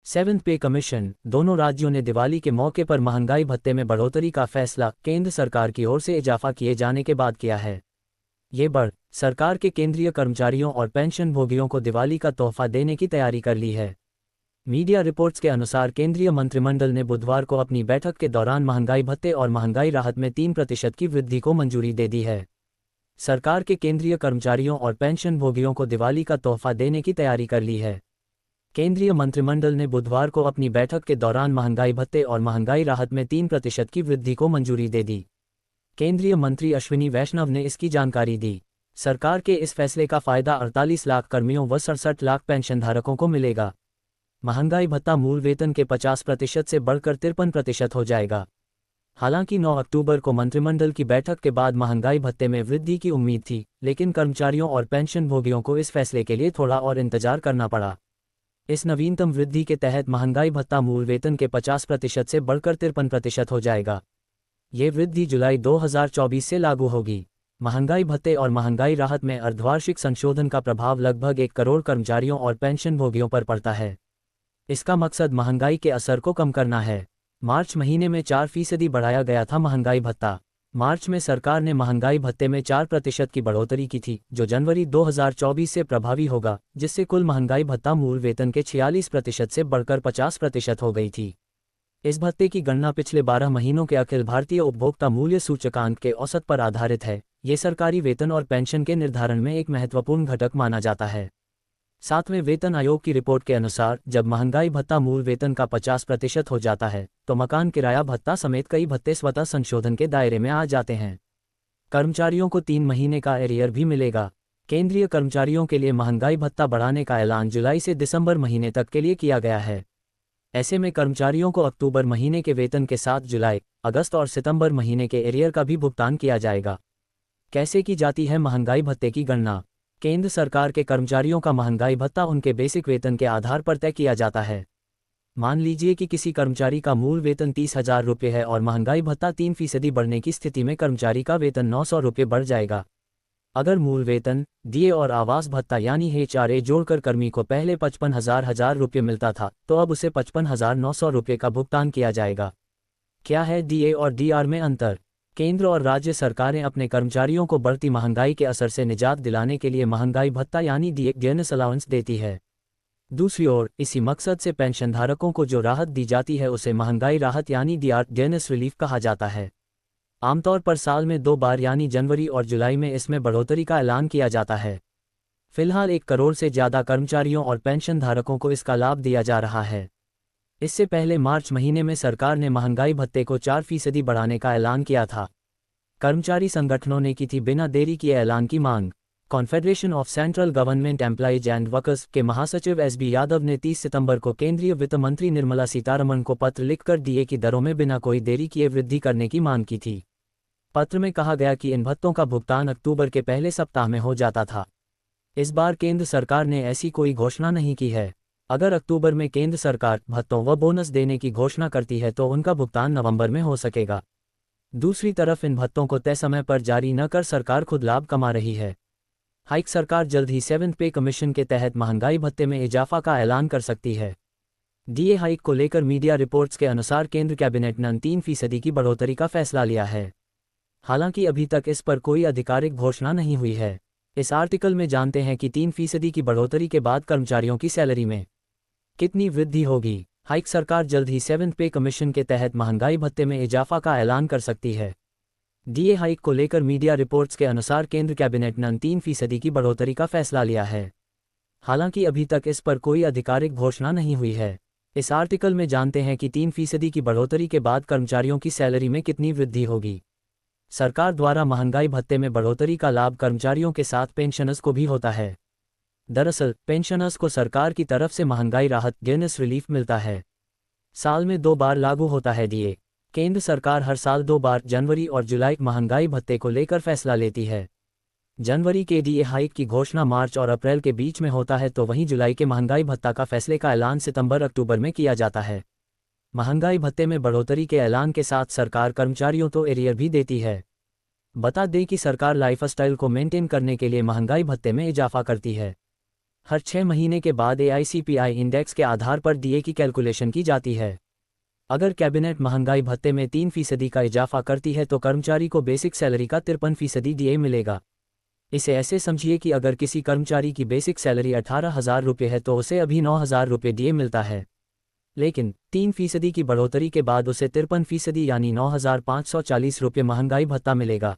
Seventh पे commission. दोनों राज्यों ने दिवाली के मौके पर महंगाई भत्ते में बढ़ोतरी का फैसला केंद्र सरकार की ओर से इजाफा किए जाने के बाद किया है। ये बढ़ सरकार के केंद्रीय कर्मचारियों और पेंशन भोगियों को दिवाली का तोहफा देने की तैयारी कर ली है। मीडिया रिपोर्ट्स के अनुसार केंद्रीय मंत्रिमंडल ने बुधवार को अपनी बैठक के दौरान महंगाई भत्ते और महंगाई राहत में 3% की वृद्धि को मंजूरी दे दी है। सरकार के केंद्रीय कर्मचारियों और पेंशन भोगियों को दिवाली का तोहफा देने की तैयारी कर ली है। केंद्रीय मंत्रिमंडल ने बुधवार को अपनी बैठक के दौरान महंगाई भत्ते और महंगाई राहत में 3% की वृद्धि को मंजूरी दे दी। केंद्रीय मंत्री अश्विनी वैष्णव ने इसकी जानकारी दी। सरकार के इस फैसले का फायदा 48 लाख कर्मियों व 67 लाख पेंशनधारकों को मिलेगा। महंगाई भत्ता मूल वेतन के 50% से बढ़कर 53% हो जाएगा। हालांकि 9 अक्टूबर को मंत्रिमंडल की बैठक के बाद महंगाई भत्ते में वृद्धि की उम्मीद थी, लेकिन कर्मचारियों और पेंशन भोगियों को इस फैसले के लिए थोड़ा और इंतजार करना पड़ा। इस नवीनतम वृद्धि के तहत महंगाई भत्ता मूल वेतन के 50% से बढ़कर 53% हो जाएगा। ये वृद्धि जुलाई 2024 से लागू होगी। महंगाई भत्ते और महंगाई राहत में अर्धवार्षिक संशोधन का प्रभाव लगभग 1 करोड़ कर्मचारियों और पेंशन भोगियों पर पड़ता है। इसका मकसद महंगाई के असर को कम करना है। मार्च महीने में 4% बढ़ाया गया था महंगाई भत्ता। मार्च में सरकार ने महंगाई भत्ते में 4% की बढ़ोतरी की थी, जो जनवरी 2024 से प्रभावी होगा, जिससे कुल महंगाई भत्ता मूल वेतन के 46% से बढ़कर 50% हो गई थी। इस भत्ते की गणना पिछले 12 महीनों के अखिल भारतीय उपभोक्ता मूल्य सूचकांक के औसत पर आधारित है। ये सरकारी वेतन और पेंशन के निर्धारण में एक महत्वपूर्ण घटक माना जाता है। 7वें वेतन आयोग की रिपोर्ट के अनुसार जब महंगाई भत्ता मूल वेतन का 50% हो जाता है, तो मकान किराया भत्ता समेत कई भत्ते स्वतः संशोधन के दायरे में आ जाते हैं। कर्मचारियों को 3 महीने का एरियर भी मिलेगा। केंद्रीय कर्मचारियों के लिए महंगाई भत्ता बढ़ाने का ऐलान जुलाई से दिसंबर महीने तक के लिए किया गया है। ऐसे में कर्मचारियों को अक्टूबर महीने के वेतन के साथ जुलाई, अगस्त और सितंबर महीने के एरियर का भी भुगतान किया जाएगा। कैसे की जाती है महंगाई भत्ते की गणना? केंद्र सरकार के कर्मचारियों का महंगाई भत्ता उनके बेसिक वेतन के आधार पर तय किया जाता है। मान लीजिए कि किसी कर्मचारी का मूल वेतन 30,000 रुपये है और महंगाई भत्ता 3% बढ़ने की स्थिति में कर्मचारी का वेतन 900 रुपये बढ़ जाएगा। अगर मूल वेतन, डीए और आवास भत्ता यानी एचआरए जोड़कर कर्मी को पहले 55,000 रुपये मिलता था, तो अब उसे 55,900 रुपये का भुगतान किया जाएगा। क्या है डीए और डीआर में अंतर? केंद्र और राज्य सरकारें अपने कर्मचारियों को बढ़ती महंगाई के असर से निजात दिलाने के लिए महंगाई भत्ता यानी डीए जेनस अलाउंस देती है। दूसरी ओर इसी मकसद से पेंशनधारकों को जो राहत दी जाती है उसे महंगाई राहत यानी डीआर जेनस रिलीफ कहा जाता है। आमतौर पर साल में 2 बार यानी जनवरी और जुलाई में इसमें बढ़ोतरी का ऐलान किया जाता है। फिलहाल 1 करोड़ से ज़्यादा कर्मचारियों और पेंशनधारकों को इसका लाभ दिया जा रहा है। इससे पहले मार्च महीने में सरकार ने महंगाई भत्ते को 4% बढ़ाने का ऐलान किया था। कर्मचारी संगठनों ने की थी बिना देरी किए ऐलान की मांग। Confederation of central government employees and workers के महासचिव एसबी यादव ने 30 सितंबर को केंद्रीय वित्त मंत्री निर्मला सीतारमण को पत्र लिखकर डीए की दरों में बिना कोई देरी किए वृद्धि करने की मांग की थी। पत्र में कहा गया कि इन भत्तों का भुगतान अक्टूबर के पहले सप्ताह में हो जाता था। इस बार केंद्र सरकार ने ऐसी कोई घोषणा नहीं की है। अगर अक्टूबर में केंद्र सरकार भत्तों व बोनस देने की घोषणा करती है तो उनका भुगतान नवंबर में हो सकेगा। दूसरी तरफ इन भत्तों को तय समय पर जारी न कर सरकार खुद लाभ कमा रही है। हाइक सरकार जल्द ही 7th पे कमीशन के तहत महंगाई भत्ते में इजाफा का ऐलान कर सकती है। डीए हाइक को लेकर मीडिया रिपोर्ट्स के अनुसार केंद्र कैबिनेट ने 3% की बढ़ोतरी का फैसला लिया है। हालांकि अभी तक इस पर कोई आधिकारिक घोषणा नहीं हुई है। इस आर्टिकल में जानते हैं कि 3% की बढ़ोतरी के बाद कर्मचारियों की सैलरी में कितनी वृद्धि होगी। हाइक सरकार जल्द ही 7th पे कमीशन के तहत महंगाई भत्ते में इजाफा का ऐलान कर सकती है। डीए हाइक को लेकर मीडिया रिपोर्ट्स के अनुसार केंद्र कैबिनेट ने 3% की बढ़ोतरी का फैसला लिया है। हालांकि अभी तक इस पर कोई आधिकारिक घोषणा नहीं हुई है। इस आर्टिकल में जानते हैं कि 3% की बढ़ोतरी के बाद कर्मचारियों की सैलरी में कितनी वृद्धि होगी। सरकार द्वारा महंगाई भत्ते में बढ़ोतरी का लाभ कर्मचारियों के साथ पेंशनर्स को भी होता है। दरअसल पेंशनर्स को सरकार की तरफ से महंगाई राहत जेनस रिलीफ मिलता है। साल में 2 बार लागू होता है डीए। केंद्र सरकार हर साल 2 बार जनवरी और जुलाई महंगाई भत्ते को लेकर फैसला लेती है। जनवरी के डीए हाइक की घोषणा मार्च और अप्रैल के बीच में होता है, तो वहीं जुलाई के महंगाई भत्ता का फैसले का ऐलान सितंबर-अक्टूबर में किया जाता है। महंगाई भत्ते में बढ़ोतरी के ऐलान के साथ सरकार कर्मचारियों को एरियर भी देती है। बता दें कि सरकार लाइफस्टाइल को मेंटेन करने के लिए महंगाई भत्ते में इजाफा करती है। हर 6 महीने के बाद AICPI इंडेक्स के आधार पर डीए की कैलकुलेशन की जाती है। अगर कैबिनेट महंगाई भत्ते में 3% का इजाफा करती है तो कर्मचारी को बेसिक सैलरी का 53% डीए मिलेगा। इसे ऐसे समझिए कि अगर किसी कर्मचारी की बेसिक सैलरी 18,000 रुपये है तो उसे अभी 9,000 रुपये डीए मिलता है, लेकिन 3% की बढ़ोतरी के बाद उसे 53% यानी 9,540 रुपये महंगाई भत्ता मिलेगा।